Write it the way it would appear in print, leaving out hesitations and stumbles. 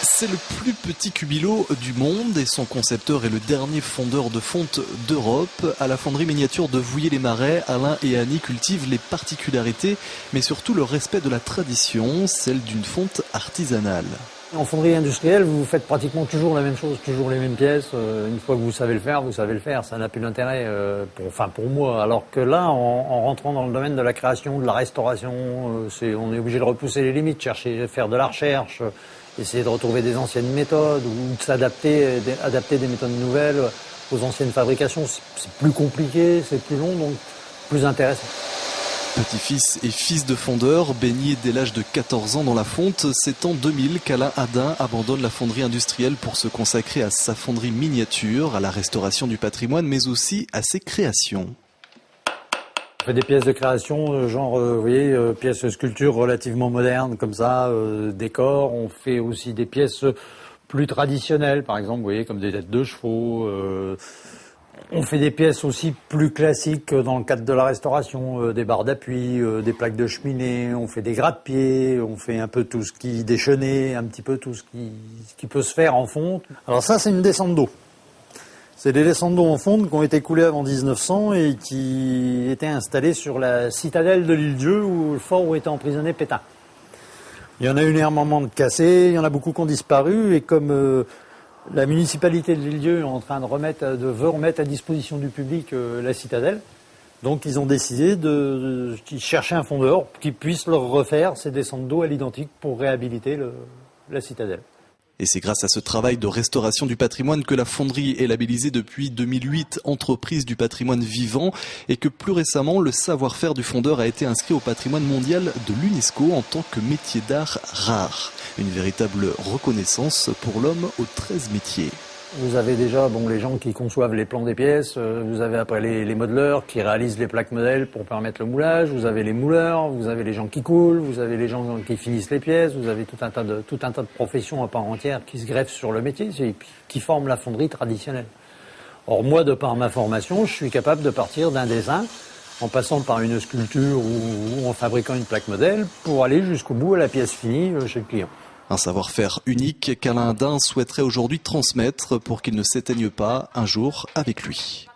C'est le plus petit cubilo du monde et son concepteur est le dernier fondeur de fonte d'Europe. À la fonderie miniature de Vouillers-les-Marais, Alain et Annie cultivent les particularités, mais surtout le respect de la tradition, celle d'une fonte artisanale. En fonderie industrielle, vous faites pratiquement toujours la même chose, toujours les mêmes pièces. Une fois que vous savez le faire, vous savez le faire. Ça n'a plus d'intérêt, pour moi. Alors que là, en rentrant dans le domaine de la création, de la restauration, on est obligé de repousser les limites, faire de la recherche, essayer de retrouver des anciennes méthodes ou de adapter des méthodes nouvelles aux anciennes fabrications. C'est plus compliqué, c'est plus long, donc plus intéressant. Petit-fils et fils de fondeur, baigné dès l'âge de 14 ans dans la fonte, c'est en 2000 qu'Alain Hadin abandonne la fonderie industrielle pour se consacrer à sa fonderie miniature, à la restauration du patrimoine, mais aussi à ses créations. On fait des pièces de création, genre, pièces de sculpture relativement modernes, comme ça, décors. On fait aussi des pièces plus traditionnelles, par exemple, vous voyez, comme des têtes de chevaux. On fait des pièces aussi plus classiques dans le cadre de la restauration, des barres d'appui, des plaques de cheminée, on fait des gratte-pieds, on fait un peu tout ce qui déchaîné, un petit peu tout ce qui peut se faire en fonte. Alors ça, c'est une descente d'eau. C'est des descentes d'eau en fonte qui ont été coulées avant 1900 et qui étaient installées sur la citadelle de l'Île-Dieu, où le fort où était emprisonné Pétain. Il y en a eu un moment de cassés, il y en a beaucoup qui ont disparu, et comme la municipalité de l'Île-Dieu est en train veut remettre à disposition du public la citadelle. Donc ils ont décidé de chercher un fondeur qui puisse leur refaire ces descentes d'eau à l'identique pour réhabiliter la citadelle. Et c'est grâce à ce travail de restauration du patrimoine que la fonderie est labellisée depuis 2008 entreprise du patrimoine vivant et que plus récemment le savoir-faire du fondeur a été inscrit au patrimoine mondial de l'UNESCO en tant que métier d'art rare. Une véritable reconnaissance pour l'homme aux 13 métiers. Vous avez déjà les gens qui conçoivent les plans des pièces, vous avez après les modeleurs qui réalisent les plaques modèles pour permettre le moulage, vous avez les mouleurs, vous avez les gens qui coulent, vous avez les gens qui finissent les pièces, vous avez tout un tas de professions à part entière qui se greffent sur le métier, qui forment la fonderie traditionnelle. Or moi, de par ma formation, je suis capable de partir d'un dessin en passant par une sculpture ou en fabriquant une plaque modèle pour aller jusqu'au bout à la pièce finie chez le client. Un savoir-faire unique qu'Alain Hadin souhaiterait aujourd'hui transmettre pour qu'il ne s'éteigne pas un jour avec lui.